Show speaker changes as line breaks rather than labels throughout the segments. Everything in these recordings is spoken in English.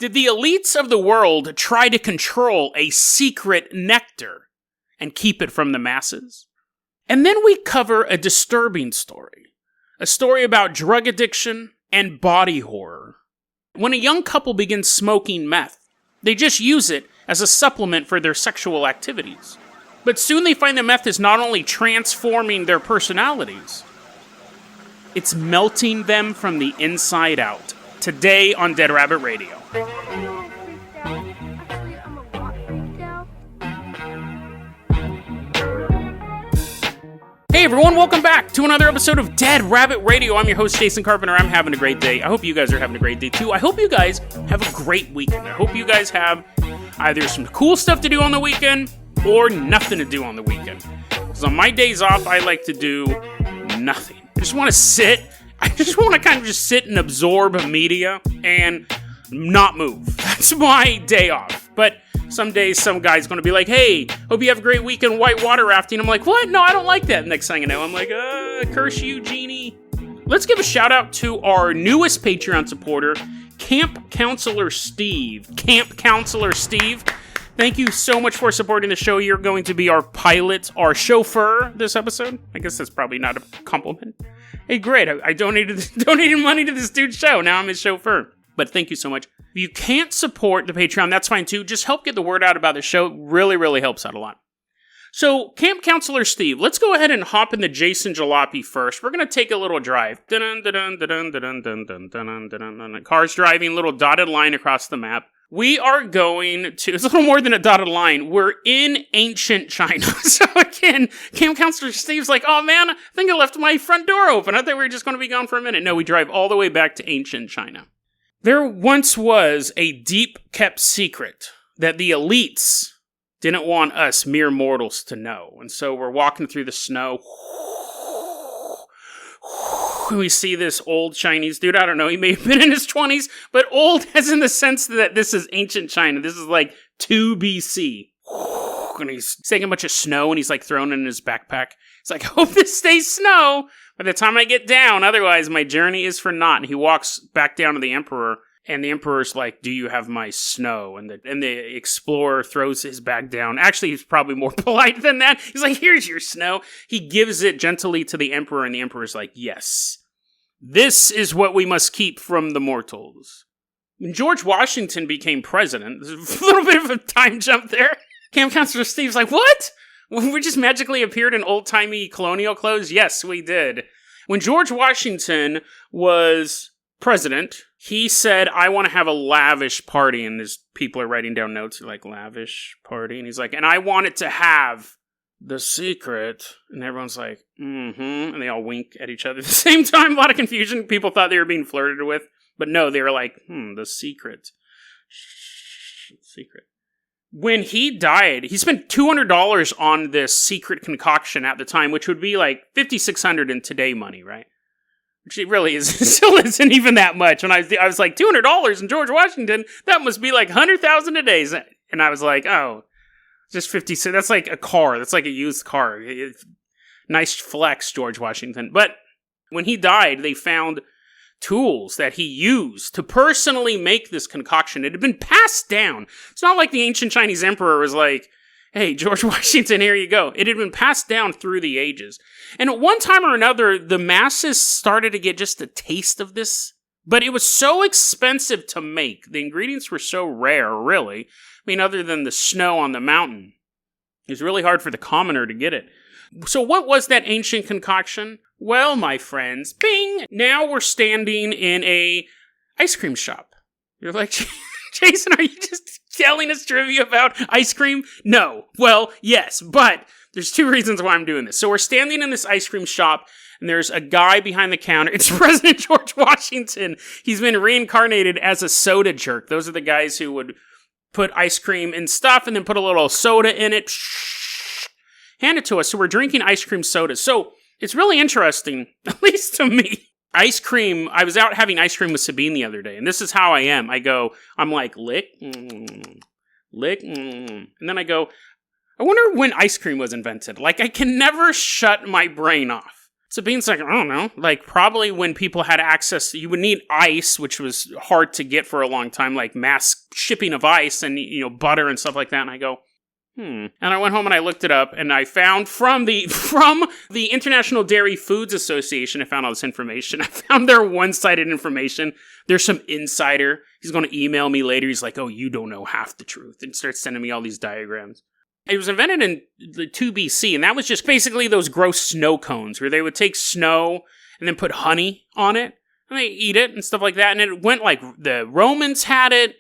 Did the elites of the world try to control a secret nectar and keep it from the masses? And then we cover a disturbing story. A story about drug addiction and body horror. When a young couple begins smoking meth, they just use it as a supplement for their sexual activities. But soon they find that meth is not only transforming their personalities, it's melting them from the inside out. Today on Dead Rabbit Radio. Hey everyone, welcome back to another episode of Dead Rabbit Radio. I'm your host, Jason Carpenter. I'm having a great day. I hope you guys are having a great day too. I hope you guys have a great weekend. I hope you guys have either some cool stuff to do on the weekend or nothing to do on the weekend. Because on my days off, I like to do nothing. I just want to sit. I just want to kind of just sit and absorb media and not move. That's my day off. But some days, some guy's going to be like, hey, hope you have a great weekend whitewater rafting. I'm like, what? No, I don't like that. Next thing I know, I'm like, curse you, genie. Let's give a shout out to our newest Patreon supporter, Camp Counselor Steve. Camp Counselor Steve. Thank you so much for supporting the show. You're going to be our pilot, our chauffeur this episode. I guess that's probably not a compliment. Hey, great. I donated money to this dude's show. Now I'm his chauffeur. But thank you so much. If you can't support the Patreon, that's fine too. Just help get the word out about the show. Really, really helps out a lot. So, Camp Counselor Steve, let's go ahead and hop into Jason Jalopy first. We're going to take a little drive. Cars driving, little dotted line across the map. We are going to, it's a little more than a dotted line. We're in ancient China. So again, Camp Counselor Steve's like, oh man, I think I left my front door open. I thought we were just going to be gone for a minute. No, we drive all the way back to ancient China. There once was a deep-kept secret that the elites didn't want us mere mortals to know. And so we're walking through the snow. We see this old Chinese dude. I don't know, he may have been in his 20s, but old as in the sense that this is ancient China. This is like 2 BC. And he's taking a bunch of snow and he's like throwing it in his backpack. He's like, I hope this stays snow by the time I get down. Otherwise, my journey is for naught. And he walks back down to the Emperor. And the Emperor's like, do you have my snow? And the explorer throws his bag down. Actually, he's probably more polite than that. He's like, here's your snow. He gives it gently to the Emperor. And the Emperor's like, yes. This is what we must keep from the mortals. When George Washington became president, there's a little bit of a time jump there. Camp Counselor Steve's like, what? We just magically appeared in old-timey colonial clothes? Yes, we did. When George Washington was president, he said, I want to have a lavish party. And his people are writing down notes like, lavish party. And he's like, and I want it to have the secret. And everyone's like, mm-hmm. And they all wink at each other at the same time. A lot of confusion. People thought they were being flirted with. But no, they were like, the secret. Secret. When he died, he spent $200 on this secret concoction at the time, which would be like $5,600 in today money, right? Which it really is, still isn't even that much. And I was like, $200 in George Washington, that must be like $100,000 a day. And I was like, oh, just 50 cents. That's like a car. That's like a used car. Nice flex, George Washington. But when he died, they found tools that he used to personally make this concoction. It had been passed down. It's not like the ancient Chinese emperor was like, hey, George Washington, here you go. It had been passed down through the ages. And at one time or another, the masses started to get just a taste of this. But it was so expensive to make. The ingredients were so rare, really. I mean, other than the snow on the mountain. It was really hard for the commoner to get it. So what was that ancient concoction? Well, my friends, bing! Now we're standing in a ice cream shop. You're like, Jason, are you just telling us trivia about ice cream? No. Well, yes, but there's 2 reasons why I'm doing this. So we're standing in this ice cream shop, and there's a guy behind the counter. It's President George Washington. He's been reincarnated as a soda jerk. Those are the guys who would put ice cream in stuff and then put a little soda in it. Hand it to us. So we're drinking ice cream soda. So it's really interesting, at least to me. Ice cream, I was out having ice cream with Sabine the other day, and this is how I am. I'm like, lick, lick, and then I go, I wonder when ice cream was invented. Like, I can never shut my brain off. Sabines like, I don't know, like probably when people had access, you would need ice, which was hard to get for a long time, like mass shipping of ice and, butter and stuff like that. And I go, And I went home and I looked it up and I found from the International Dairy Foods Association, I found all this information. I found their one-sided information. There's some insider. He's going to email me later. He's like, oh, you don't know half the truth. And starts sending me all these diagrams. It was invented in the 2 BC, and that was just basically those gross snow cones where they would take snow and then put honey on it, and they eat it and stuff like that. And it went like the Romans had it,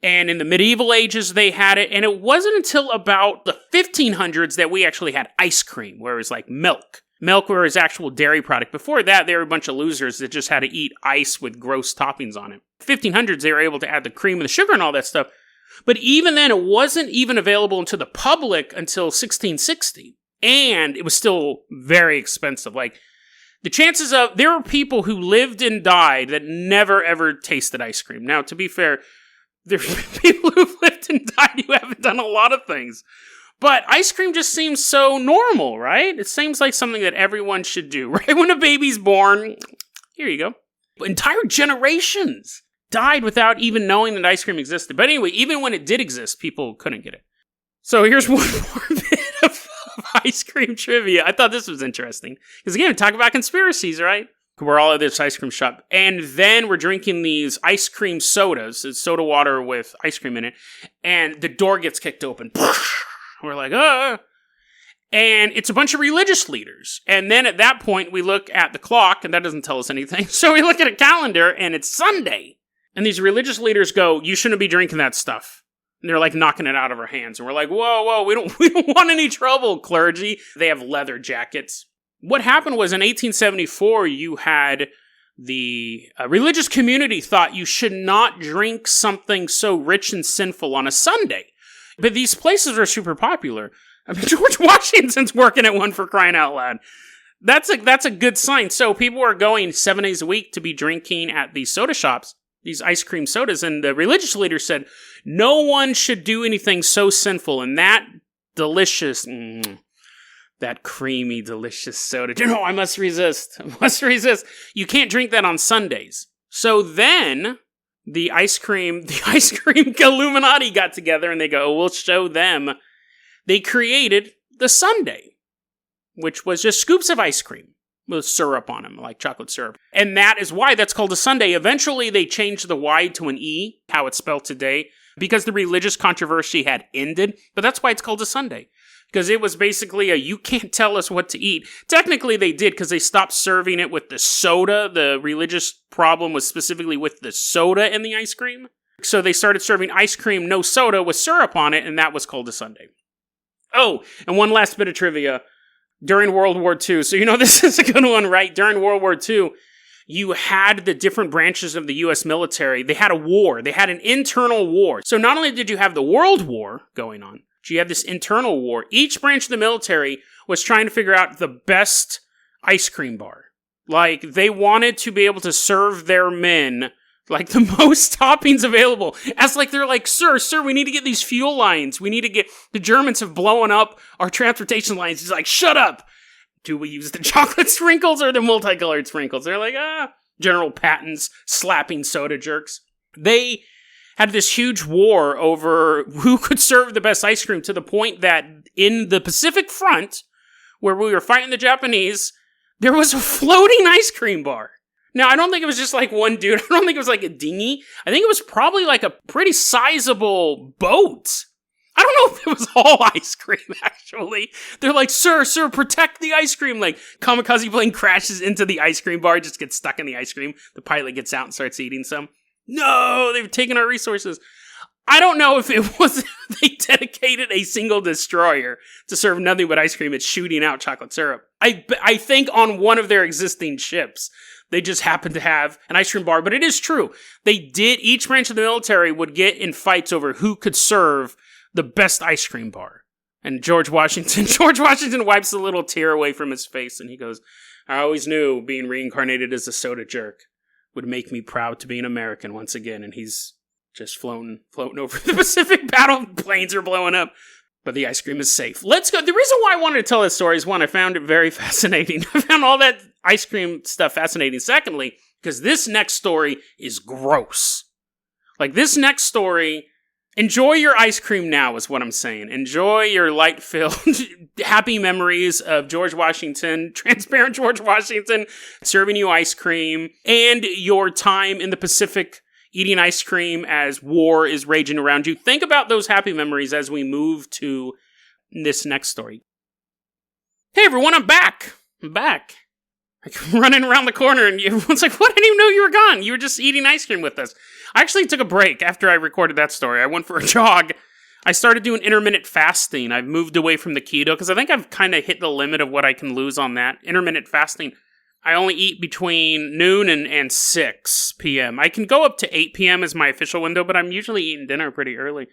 and in the medieval ages they had it, and it wasn't until about the 1500s that we actually had ice cream, where it was like milk. Milk was actual dairy product. Before that, they were a bunch of losers that just had to eat ice with gross toppings on it. 1500s, they were able to add the cream and the sugar and all that stuff. But even then, it wasn't even available to the public until 1660. And it was still very expensive. Like, the chances of, there were people who lived and died that never ever tasted ice cream. Now, to be fair, there are people who've lived and died who haven't done a lot of things. But ice cream just seems so normal, right? It seems like something that everyone should do. Right when a baby's born, here you go. Entire generations died without even knowing that ice cream existed. But anyway, even when it did exist, people couldn't get it. So here's one more bit of ice cream trivia. I thought this was interesting. Because again, we talk about conspiracies, right? We're all at this ice cream shop. And then we're drinking these ice cream sodas. It's soda water with ice cream in it. And the door gets kicked open. We're like, And it's a bunch of religious leaders. And then at that point, we look at the clock, and that doesn't tell us anything. So we look at a calendar, and it's Sunday. And these religious leaders go, you shouldn't be drinking that stuff. And they're like knocking it out of our hands. And we're like, whoa, we don't want any trouble, clergy. They have leather jackets. What happened was in 1874, you had the religious community thought you should not drink something so rich and sinful on a Sunday. But these places are super popular. I mean, George Washington's working at one, for crying out loud. That's a good sign. So people are going 7 days a week to be drinking at these soda shops, these ice cream sodas, and the religious leader said, no one should do anything so sinful, and that delicious, that creamy, delicious soda. No, I must resist. You can't drink that on Sundays. So then the ice cream Illuminati got together, and they go, we'll show them. They created the sundae, which was just scoops of ice cream with syrup on them, like chocolate syrup. And that is why that's called a sundae. Eventually, they changed the Y to an E, how it's spelled today, because the religious controversy had ended. But that's why it's called a sundae. Because it was basically you can't tell us what to eat. Technically, they did, because they stopped serving it with the soda. The religious problem was specifically with the soda in the ice cream. So they started serving ice cream, no soda, with syrup on it, and that was called a sundae. Oh, and one last bit of trivia. During World War II, so this is a good one, right? During World War II, you had the different branches of the U.S. military. They had a war. They had an internal war. So not only did you have the World War going on, but you have this internal war. Each branch of the military was trying to figure out the best ice cream bar. Like, they wanted to be able to serve their men like the most toppings available. They're like, sir, we need to get these fuel lines. The Germans have blown up our transportation lines. He's like, shut up. Do we use the chocolate sprinkles or the multicolored sprinkles? They're like, General Patton's slapping soda jerks. They had this huge war over who could serve the best ice cream, to the point that in the Pacific Front, where we were fighting the Japanese, there was a floating ice cream bar. Now, I don't think it was just like one dude. I don't think it was like a dinghy. I think it was probably like a pretty sizable boat. I don't know if it was all ice cream, actually. They're like, sir, protect the ice cream. Like, kamikaze plane crashes into the ice cream bar, just gets stuck in the ice cream. The pilot gets out and starts eating some. No, they've taken our resources. I don't know if it was they dedicated a single destroyer to serve nothing but ice cream. It's shooting out chocolate syrup. I think on one of their existing ships, they just happened to have an ice cream bar. But it is true. Each branch of the military would get in fights over who could serve the best ice cream bar. And George Washington wipes a little tear away from his face, and he goes, I always knew being reincarnated as a soda jerk would make me proud to be an American once again. And he's just floating over the Pacific. Battle planes are blowing up. But the ice cream is safe. Let's go. The reason why I wanted to tell this story is, one, I found it very fascinating. I found all that ice cream stuff fascinating. Secondly, because this next story is gross. Like, this next story, enjoy your ice cream now is what I'm saying. Enjoy your light-filled, happy memories of George Washington, transparent George Washington, serving you ice cream, and your time in the Pacific eating ice cream as war is raging around you. Think about those happy memories as we move to this next story. Hey everyone, I'm back. Like, running around the corner and everyone's like, what? I didn't even know you were gone. You were just eating ice cream with us. I actually took a break after I recorded that story. I went for a jog. I started doing intermittent fasting. I've moved away from the keto because I think I've kind of hit the limit of what I can lose on that. Intermittent fasting. I only eat between noon and 6 p.m. I can go up to 8 p.m. as my official window, but I'm usually eating dinner pretty early.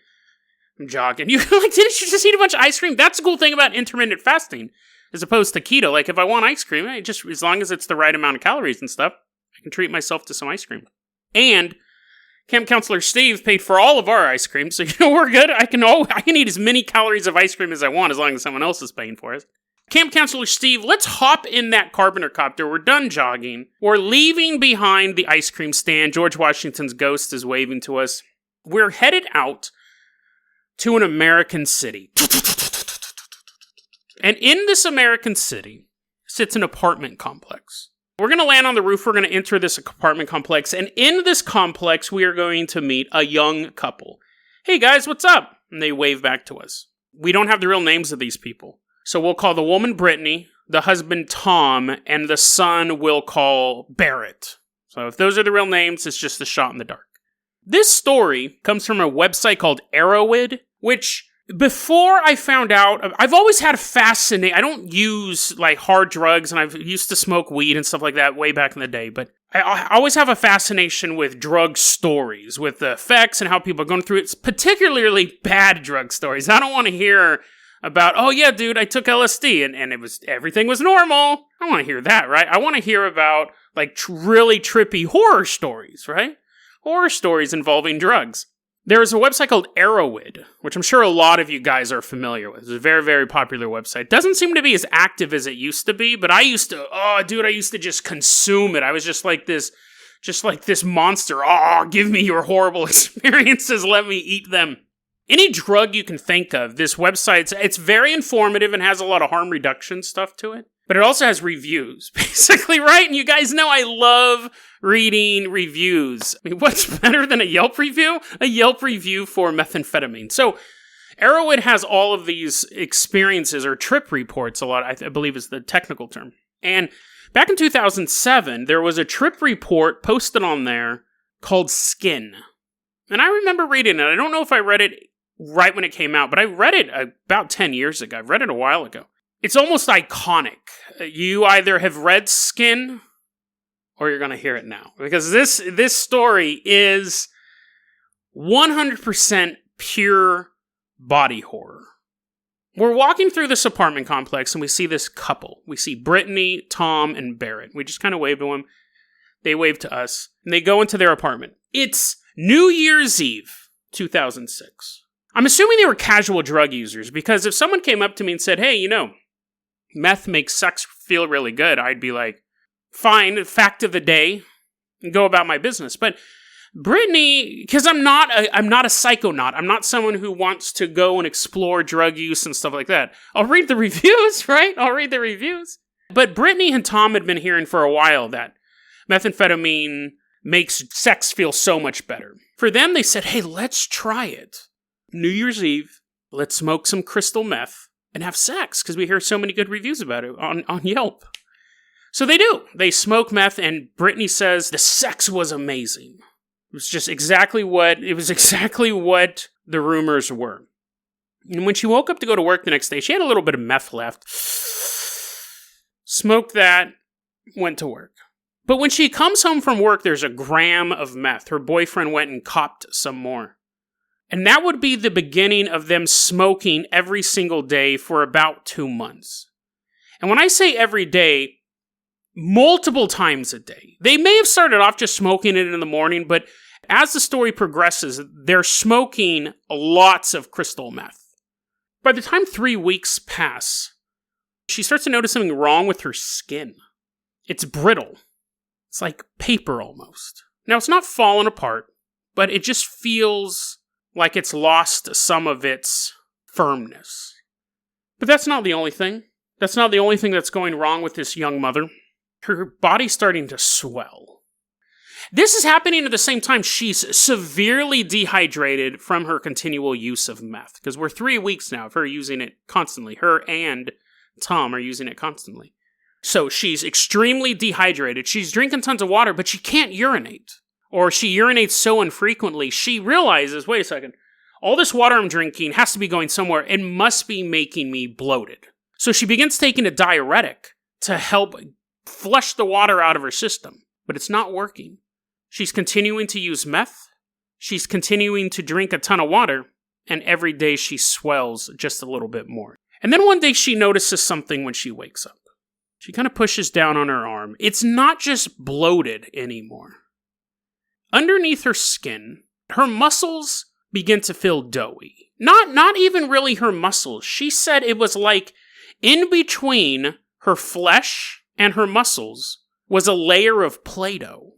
I'm jogging. Didn't you just eat a bunch of ice cream? That's the cool thing about intermittent fasting, as opposed to keto. Like, if I want ice cream, just as long as it's the right amount of calories and stuff, I can treat myself to some ice cream. And Camp Counselor Steve paid for all of our ice cream, so we're good. I can eat as many calories of ice cream as I want, as long as someone else is paying for it. Camp Counselor Steve, let's hop in that Carpenter copter. We're done jogging. We're leaving behind the ice cream stand. George Washington's ghost is waving to us. We're headed out to an American city. And in this American city sits an apartment complex. We're going to land on the roof. We're going to enter this apartment complex. And in this complex, we are going to meet a young couple. Hey guys, what's up? And they wave back to us. We don't have the real names of these people. So we'll call the woman Brittany, the husband Tom, and the son we'll call Barrett. So if those are the real names, it's just a shot in the dark. This story comes from a website called Arrowwood, which, before I found out, I've always had a fascination. I don't use like hard drugs, and I've used to smoke weed and stuff like that way back in the day, but I always have a fascination with drug stories, with the effects and how people are going through it, particularly bad drug stories. I don't want to hear about, oh yeah, dude, I took LSD and everything was normal. I don't want to hear that, right? I want to hear about like really trippy horror stories, right? Horror stories involving drugs. There is a website called Arrowwood, which I'm sure a lot of you guys are familiar with. It's a very, very popular website. Doesn't seem to be as active as it used to be, but I used to just consume it. I was just like this monster. Oh, give me your horrible experiences. Let me eat them. Any drug you can think of, this website, it's very informative and has a lot of harm reduction stuff to it. But it also has reviews, basically, right? And you guys know I love reading reviews. I mean, what's better than a Yelp review? A Yelp review for methamphetamine. So Arrowwood has all of these experiences, or trip reports, a lot, I believe is the technical term. And back in 2007, there was a trip report posted on there called Skin. And I remember reading it. I don't know if I read it right when it came out, but I read it about 10 years ago. I've read it a while ago. It's almost iconic. You either have read Skin, or you're going to hear it now. Because this story is 100% pure body horror. We're walking through this apartment complex, and we see this couple. We see Brittany, Tom, and Barrett. We just kind of wave to them. They wave to us. And they go into their apartment. It's New Year's Eve, 2006. I'm assuming they were casual drug users, because if someone came up to me and said, hey, meth makes sex feel really good, I'd be like, fine, fact of the day, and go about my business. But Brittany, because I'm not a psychonaut. I'm not someone who wants to go and explore drug use and stuff like that. I'll read the reviews, right? I'll read the reviews. But Brittany and Tom had been hearing for a while that methamphetamine makes sex feel so much better. For them, they said, hey, let's try it. New Year's Eve, let's smoke some crystal meth and have sex, because we hear so many good reviews about it on Yelp. So they do. They smoke meth, and Brittany says the sex was amazing. It was exactly what the rumors were. And when she woke up to go to work the next day, she had a little bit of meth left. Smoked that, went to work. But when she comes home from work, there's a gram of meth. Her boyfriend went and copped some more. And that would be the beginning of them smoking every single day for about 2 months. And when I say every day, multiple times a day. They may have started off just smoking it in the morning, but as the story progresses, they're smoking lots of crystal meth. By the time 3 weeks pass, she starts to notice something wrong with her skin. It's brittle. It's like paper almost. Now, it's not falling apart, but it just feels like it's lost some of its firmness. But that's not the only thing. That's not the only thing that's going wrong with this young mother. Her body's starting to swell. This is happening at the same time she's severely dehydrated from her continual use of meth. Because we're 3 weeks now of her using it constantly. Her and Tom are using it constantly. So she's extremely dehydrated. She's drinking tons of water, but she can't urinate. Or she urinates so infrequently, she realizes, wait a second, all this water I'm drinking has to be going somewhere. It must be making me bloated. So she begins taking a diuretic to help flush the water out of her system. But it's not working. She's continuing to use meth. She's continuing to drink a ton of water. And every day she swells just a little bit more. And then one day she notices something when she wakes up. She kind of pushes down on her arm. It's not just bloated anymore. Underneath her skin, her muscles begin to feel doughy. Not even really her muscles. She said it was like in between her flesh and her muscles was a layer of Play-Doh.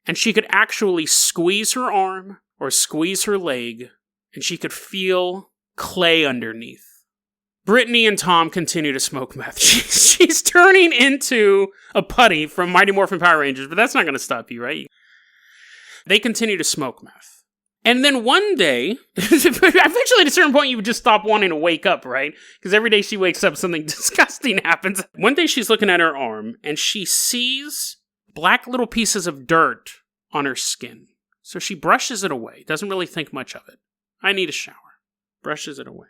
And she could actually squeeze her arm or squeeze her leg, and she could feel clay underneath. Brittany and Tom continue to smoke meth. She's turning into a putty from Mighty Morphin Power Rangers, but that's not going to stop you, right? They continue to smoke meth. And then one day, eventually at a certain point, you would just stop wanting to wake up, right? Because every day she wakes up, something disgusting happens. One day she's looking at her arm, and she sees black little pieces of dirt on her skin. So she brushes it away. Doesn't really think much of it. I need a shower. Brushes it away.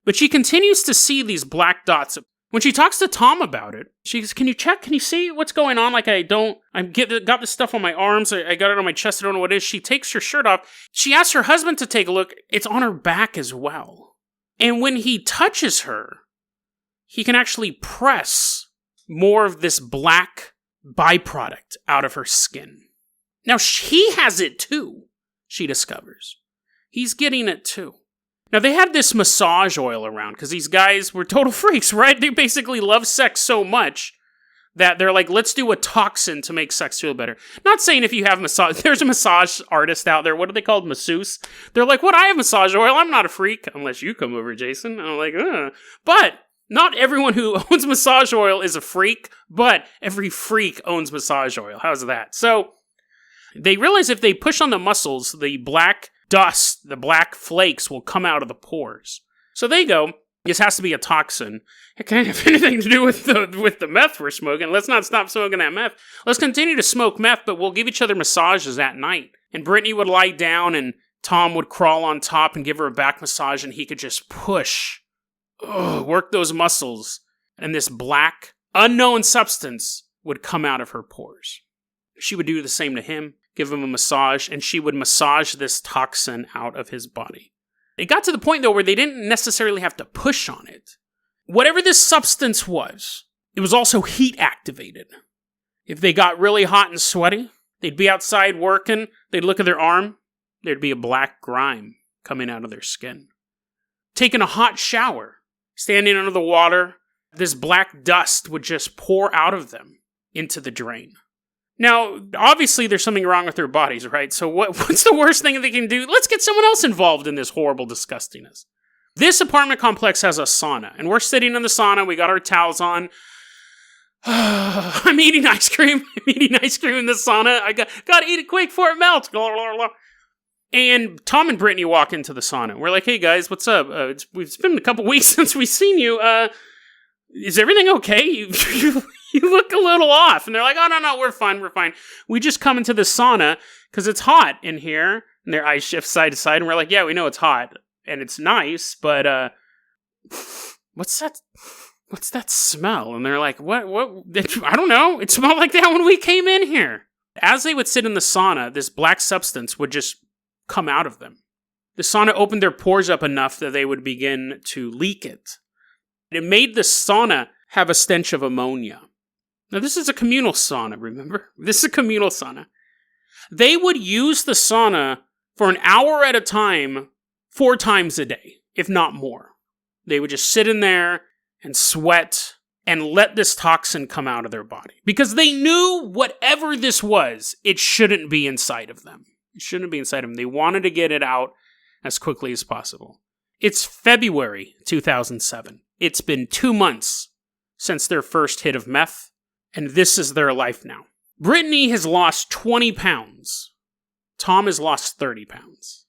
But she continues to see these black dots. When she talks to Tom about it, she goes, can you check? Can you see what's going on? Like got this stuff on my arms. I got it on my chest. I don't know what it is. She takes her shirt off. She asks her husband to take a look. It's on her back as well. And when he touches her, he can actually press more of this black byproduct out of her skin. Now, he has it too, she discovers. He's getting it too. Now, they had this massage oil around because these guys were total freaks, right? They basically love sex so much that they're like, let's do a toxin to make sex feel better. Not saying if you have massage, there's a massage artist out there. What are they called? Masseuse. They're like, what? I have massage oil. I'm not a freak unless you come over, Jason. And I'm like, But not everyone who owns massage oil is a freak, but every freak owns massage oil. How's that? So they realize if they push on the muscles, the black dust, the black flakes will come out of the pores. So they go, this has to be a toxin. It can't have anything to do with the meth we're smoking. Let's not stop smoking that meth. Let's continue to smoke meth, but we'll give each other massages at night. And Brittany would lie down and Tom would crawl on top and give her a back massage and he could just push, work those muscles. And this black, unknown substance would come out of her pores. She would do the same to him, give him a massage, and she would massage this toxin out of his body. It got to the point, though, where they didn't necessarily have to push on it. Whatever this substance was, it was also heat activated. If they got really hot and sweaty, they'd be outside working, they'd look at their arm, there'd be a black grime coming out of their skin. Taking a hot shower, standing under the water, this black dust would just pour out of them into the drain. Now, obviously, there's something wrong with their bodies, right? So what's the worst thing they can do? Let's get someone else involved in this horrible disgustingness. This apartment complex has a sauna, and we're sitting in the sauna. We got our towels on. I'm eating ice cream. in the sauna. I got to eat it quick before it melts. And Tom and Brittany walk into the sauna. We're like, hey, guys, what's up? It's been a couple weeks since we've seen you. Is everything okay? You look a little off. And they're like, oh, no, we're fine. We just come into the sauna because it's hot in here. And their eyes shift side to side. And we're like, yeah, we know it's hot. And it's nice, but what's that smell? And they're like, what? I don't know. It smelled like that when we came in here. As they would sit in the sauna, this black substance would just come out of them. The sauna opened their pores up enough that they would begin to leak it. It made the sauna have a stench of ammonia. Now, this is a communal sauna, remember? This is a communal sauna. They would use the sauna for an hour at a time, 4 times a day, if not more. They would just sit in there and sweat and let this toxin come out of their body. Because they knew whatever this was, it shouldn't be inside of them. It shouldn't be inside of them. They wanted to get it out as quickly as possible. It's February 2007. It's been 2 months since their first hit of meth, and this is their life now. Brittany has lost 20 pounds. Tom has lost 30 pounds.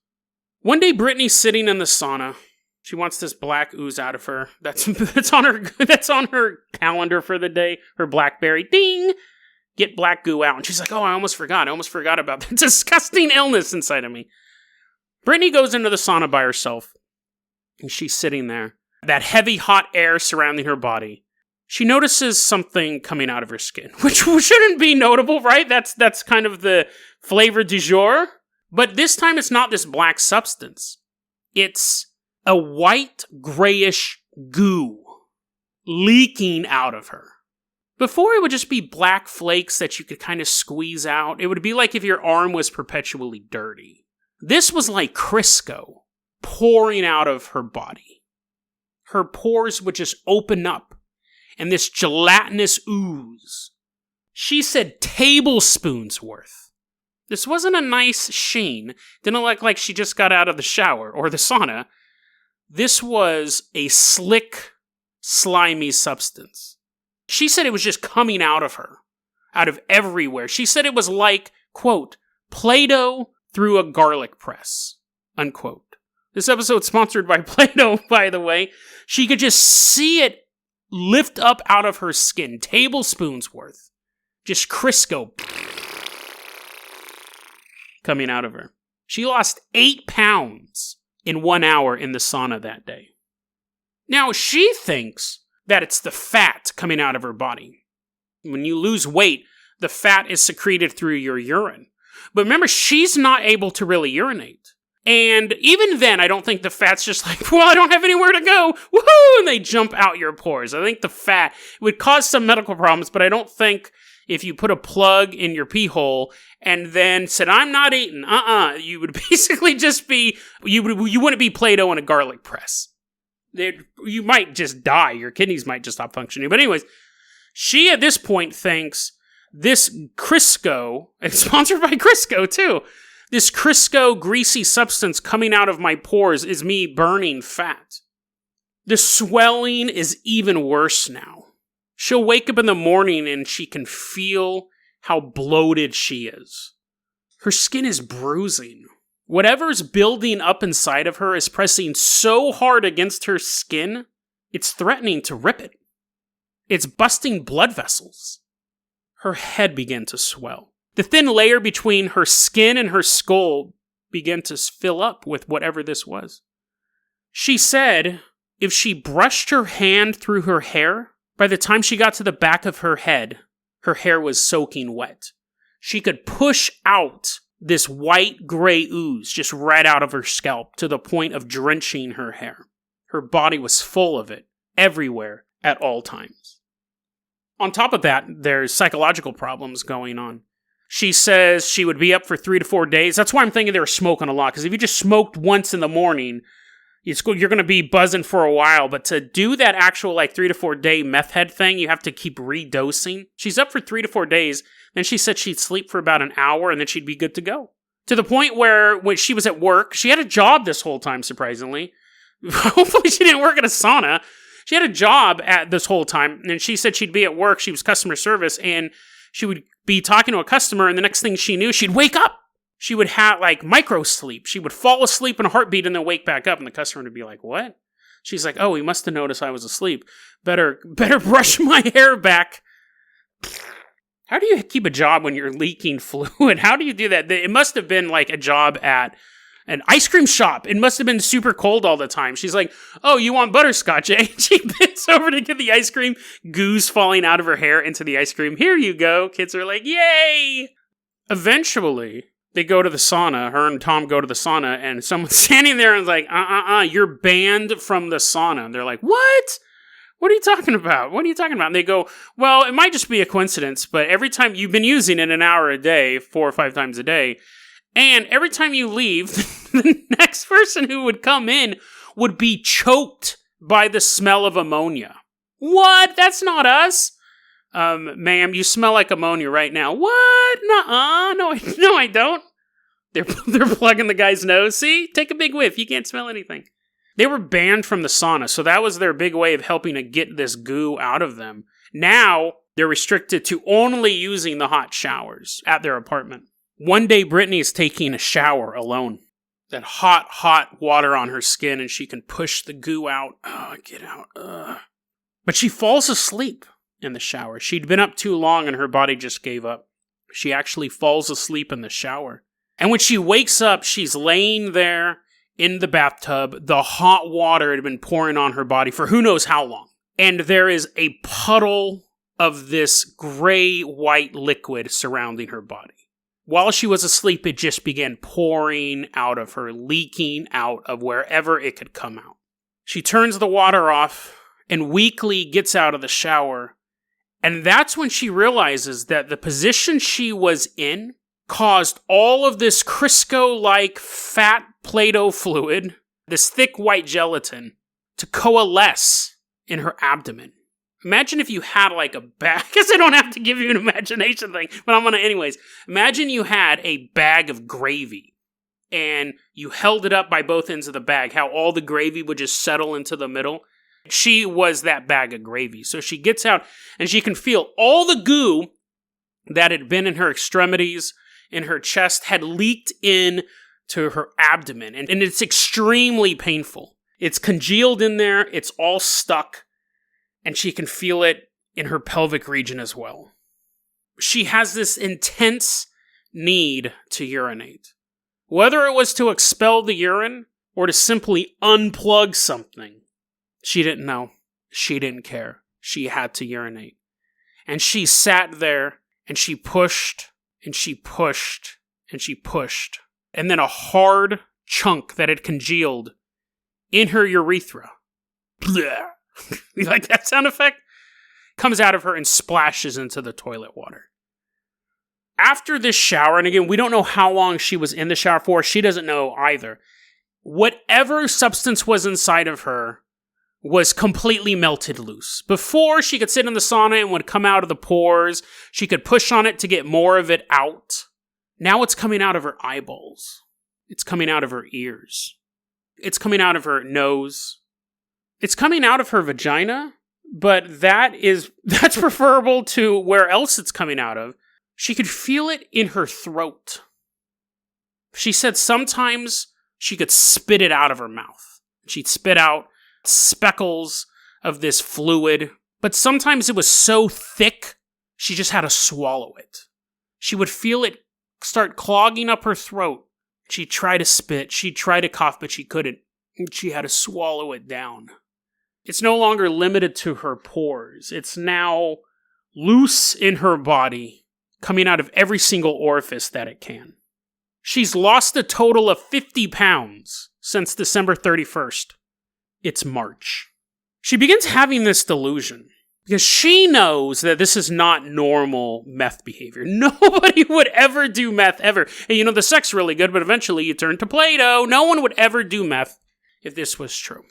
One day, Brittany's sitting in the sauna. She wants this black ooze out of her. That's on her calendar for the day. Her BlackBerry. Ding! Get black goo out. And she's like, oh, I almost forgot. I almost forgot about the disgusting illness inside of me. Brittany goes into the sauna by herself. And she's sitting there. That heavy, hot air surrounding her body. She notices something coming out of her skin. Which shouldn't be notable, right? That's kind of the flavor du jour. But this time it's not this black substance. It's a white, grayish goo leaking out of her. Before, it would just be black flakes that you could kind of squeeze out. It would be like if your arm was perpetually dirty. This was like Crisco pouring out of her body. Her pores would just open up, and this gelatinous ooze. She said tablespoons worth. This wasn't a nice sheen. Didn't look like she just got out of the shower or the sauna. This was a slick, slimy substance. She said it was just coming out of her, out of everywhere. She said it was like, quote, Play-Doh through a garlic press, unquote. This episode's sponsored by Play-Doh, by the way. She could just see it lift up out of her skin, tablespoons worth. Just Crisco coming out of her. She lost 8 pounds in 1 hour in the sauna that day. Now, she thinks that it's the fat coming out of her body. When you lose weight, the fat is secreted through your urine. But remember, she's not able to really urinate. And even then, I don't think the fat's just like, well, I don't have anywhere to go. Woohoo! And they jump out your pores. I think the fat would cause some medical problems, but I don't think if you put a plug in your pee hole and then said, I'm not eating, you would basically just be, you wouldn't be Play-Doh in a garlic press. You might just die. Your kidneys might just stop functioning. But anyways, she at this point thinks this Crisco, and sponsored by Crisco too, this Crisco greasy substance coming out of my pores is me burning fat. The swelling is even worse now. She'll wake up in the morning and she can feel how bloated she is. Her skin is bruising. Whatever's building up inside of her is pressing so hard against her skin, it's threatening to rip it. It's busting blood vessels. Her head began to swell. The thin layer between her skin and her skull began to fill up with whatever this was. She said if she brushed her hand through her hair, by the time she got to the back of her head, her hair was soaking wet. She could push out this white-gray ooze just right out of her scalp to the point of drenching her hair. Her body was full of it, everywhere, at all times. On top of that, there's psychological problems going on. She says she would be up for 3 to 4 days. That's why I'm thinking they were smoking a lot, because if you just smoked once in the morning, you're going to be buzzing for a while, but to do that actual 3 to 4 day meth head thing, you have to keep redosing. She's up for 3 to 4 days, then she said she'd sleep for about an hour, and then she'd be good to go. To the point where when she was at work, she had a job this whole time, surprisingly. Hopefully she didn't work at a sauna. She had a job at this whole time, and she said she'd be at work, she was customer service, and she would be talking to a customer, and the next thing she knew, she'd wake up. She would have, micro sleep. She would fall asleep in a heartbeat and then wake back up, and the customer would be like, what? She's like, oh, he must have noticed I was asleep. Better brush my hair back. How do you keep a job when you're leaking fluid? How do you do that? It must have been a job at an ice cream shop. It must have been super cold all the time. She's like, oh, you want butterscotch, eh? She bends over to get the ice cream, goose falling out of her hair into the ice cream. Here you go. Kids are like, yay! Eventually, they go to the sauna. Her and Tom go to the sauna, and someone's standing there and is like, you're banned from the sauna. And they're like, what? What are you talking about? What are you talking about? And they go, well, it might just be a coincidence, but every time you've been using it an hour a day, 4 or 5 times a day, and every time you leave, the next person who would come in would be choked by the smell of ammonia. What? That's not us. Ma'am, you smell like ammonia right now. What? Nuh-uh. No, I don't. They're plugging the guy's nose. See? Take a big whiff. You can't smell anything. They were banned from the sauna, so that was their big way of helping to get this goo out of them. Now, they're restricted to only using the hot showers at their apartment. One day, Brittany is taking a shower alone. That hot water on her skin, and she can push the goo out. Get out. But she falls asleep in the shower. She'd been up too long, and her body just gave up. She actually falls asleep in the shower. And when she wakes up, she's laying there in the bathtub. The hot water had been pouring on her body for who knows how long. And there is a puddle of this gray-white liquid surrounding her body. While she was asleep, it just began pouring out of her, leaking out of wherever it could come out. She turns the water off and weakly gets out of the shower. And that's when she realizes that the position she was in caused all of this Crisco-like fat Play-Doh fluid, this thick white gelatin, to coalesce in her abdomen. Imagine if you had like a bag, I guess I don't have to give you an imagination thing, but I'm going to anyways. Imagine you had a bag of gravy and you held it up by both ends of the bag, how all the gravy would just settle into the middle. She was that bag of gravy. So she gets out and she can feel all the goo that had been in her extremities, in her chest, had leaked in to her abdomen. And it's extremely painful. It's congealed in there. It's all stuck. And she can feel it in her pelvic region as well. She has this intense need to urinate. Whether it was to expel the urine or to simply unplug something, she didn't know. She didn't care. She had to urinate. And she sat there and she pushed and she pushed and she pushed. And then a hard chunk that had congealed in her urethra. Blech. You like that sound effect? Comes out of her and splashes into the toilet water. After this shower, and again, we don't know how long she was in the shower for. She doesn't know either. Whatever substance was inside of her was completely melted loose. Before, she could sit in the sauna and would come out of the pores. She could push on it to get more of it out. Now it's coming out of her eyeballs. It's coming out of her ears. It's coming out of her nose. It's coming out of her vagina, but that's preferable to where else it's coming out of. She could feel it in her throat. She said sometimes she could spit it out of her mouth. She'd spit out speckles of this fluid, but sometimes it was so thick, she just had to swallow it. She would feel it start clogging up her throat. She'd try to spit, she'd try to cough, but she couldn't. She had to swallow it down. It's no longer limited to her pores. It's now loose in her body, coming out of every single orifice that it can. She's lost a total of 50 pounds since December 31st. It's March. She begins having this delusion because she knows that this is not normal meth behavior. Nobody would ever do meth ever. And the sex really good, but eventually you turn to Play-Doh. No one would ever do meth if this was true.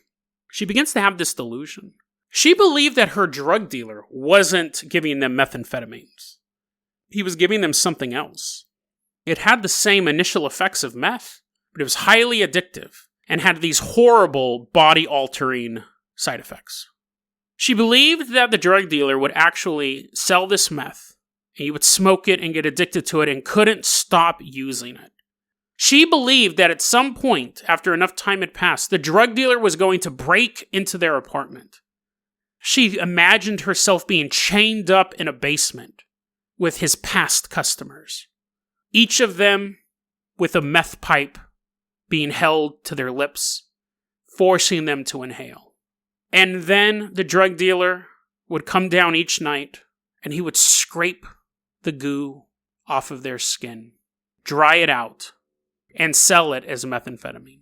She begins to have this delusion. She believed that her drug dealer wasn't giving them methamphetamines. He was giving them something else. It had the same initial effects of meth, but it was highly addictive and had these horrible body-altering side effects. She believed that the drug dealer would actually sell this meth, and he would smoke it and get addicted to it and couldn't stop using it. She believed that at some point, after enough time had passed, the drug dealer was going to break into their apartment. She imagined herself being chained up in a basement with his past customers, each of them with a meth pipe being held to their lips, forcing them to inhale. And then the drug dealer would come down each night and he would scrape the goo off of their skin, dry it out, and sell it as methamphetamine.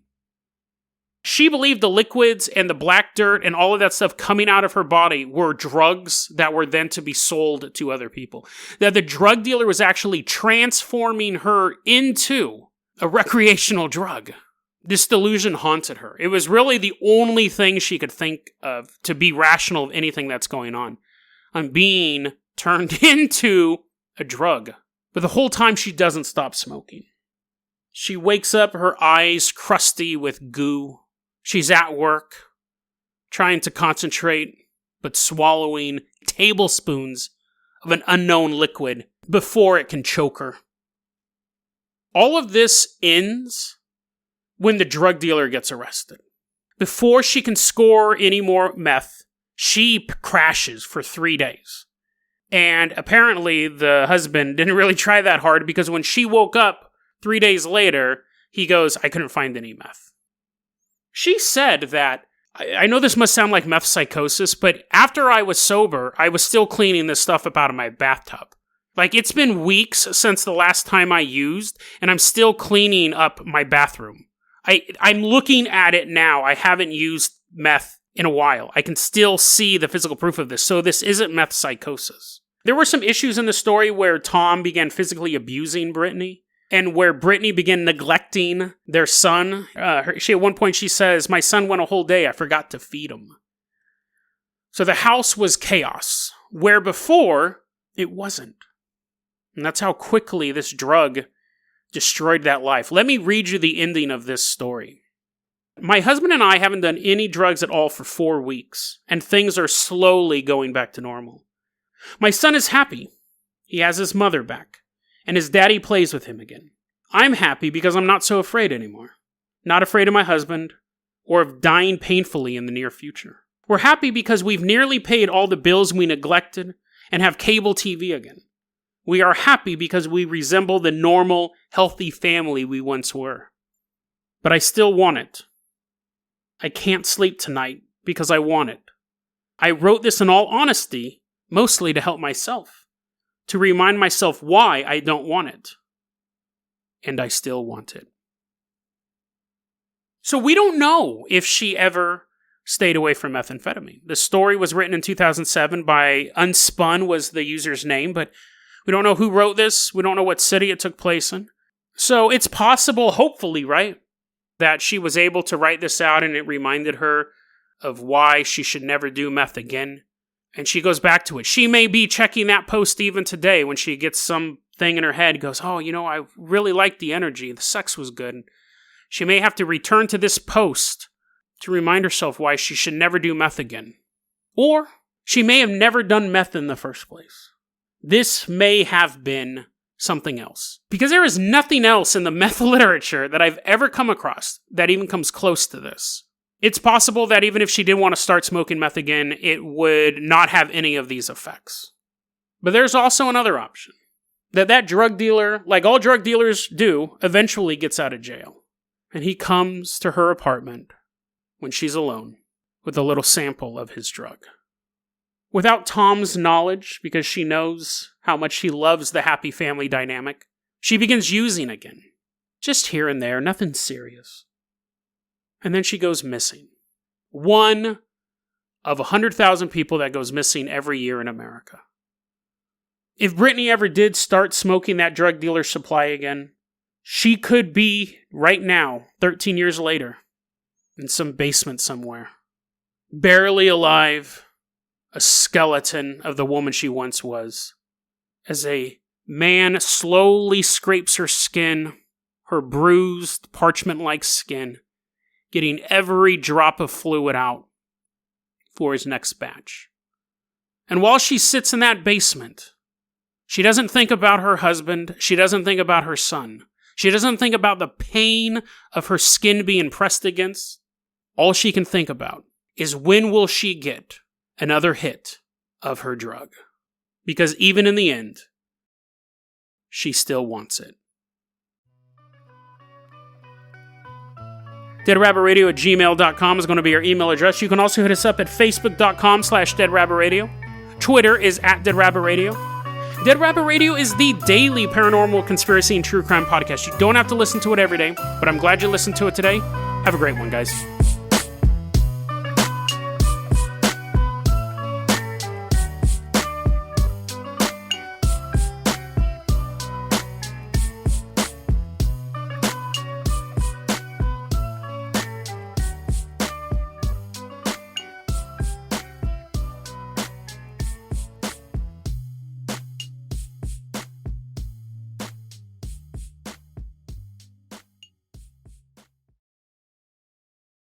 She believed the liquids and the black dirt and all of that stuff coming out of her body were drugs that were then to be sold to other people. That the drug dealer was actually transforming her into a recreational drug. This delusion haunted her. It was really the only thing she could think of to be rational of anything that's going on. I'm being turned into a drug. But the whole time she doesn't stop smoking. She wakes up, her eyes crusty with goo. She's at work, trying to concentrate, but swallowing tablespoons of an unknown liquid before it can choke her. All of this ends when the drug dealer gets arrested. Before she can score any more meth, she crashes for 3 days. And apparently the husband didn't really try that hard because when she woke up 3 days later, he goes, I couldn't find any meth. She said that, I know this must sound like meth psychosis, but after I was sober, I was still cleaning this stuff up out of my bathtub. Like, it's been weeks since the last time I used, and I'm still cleaning up my bathroom. I'm looking at it now. I haven't used meth in a while. I can still see the physical proof of this, so this isn't meth psychosis. There were some issues in the story where Tom began physically abusing Brittany, and where Brittany began neglecting their son. At one point she says, my son went a whole day, I forgot to feed him. So the house was chaos, where before, it wasn't. And that's how quickly this drug destroyed that life. Let me read you the ending of this story. My husband and I haven't done any drugs at all for 4 weeks, and things are slowly going back to normal. My son is happy. He has his mother back, and his daddy plays with him again. I'm happy because I'm not so afraid anymore. Not afraid of my husband, or of dying painfully in the near future. We're happy because we've nearly paid all the bills we neglected, and have cable TV again. We are happy because we resemble the normal, healthy family we once were. But I still want it. I can't sleep tonight because I want it. I wrote this in all honesty, mostly to help myself, to remind myself why I don't want it. And I still want it. So we don't know if she ever stayed away from methamphetamine. The story was written in 2007 by Unspun was the user's name, but we don't know who wrote this. We don't know what city it took place in. So it's possible, hopefully, right, that she was able to write this out and it reminded her of why she should never do meth again. And she goes back to it. She may be checking that post even today when she gets something in her head, goes, oh, I really liked the energy. The sex was good. She may have to return to this post to remind herself why she should never do meth again. Or she may have never done meth in the first place. This may have been something else. Because there is nothing else in the meth literature that I've ever come across that even comes close to this. It's possible that even if she did want to start smoking meth again, it would not have any of these effects. But there's also another option. That drug dealer, like all drug dealers do, eventually gets out of jail. And he comes to her apartment when she's alone with a little sample of his drug. Without Tom's knowledge, because she knows how much he loves the happy family dynamic, she begins using again. Just here and there, nothing serious. And then she goes missing. One of 100,000 people that goes missing every year in America. If Brittany ever did start smoking that drug dealer's supply again, she could be, right now, 13 years later, in some basement somewhere. Barely alive, a skeleton of the woman she once was. As a man slowly scrapes her skin, her bruised, parchment-like skin, getting every drop of fluid out for his next batch. And while she sits in that basement, she doesn't think about her husband, she doesn't think about her son, she doesn't think about the pain of her skin being pressed against. All she can think about is when will she get another hit of her drug. Because even in the end, she still wants it. DeadRabbitRadio@gmail.com is going to be our email address. You can also hit us up at Facebook.com/DeadRabbitRadio. Twitter is @DeadRabbitRadio. Dead Rabbit Radio is the daily paranormal conspiracy and true crime podcast. You don't have to listen to it every day, but I'm glad you listened to it today. Have a great one, guys.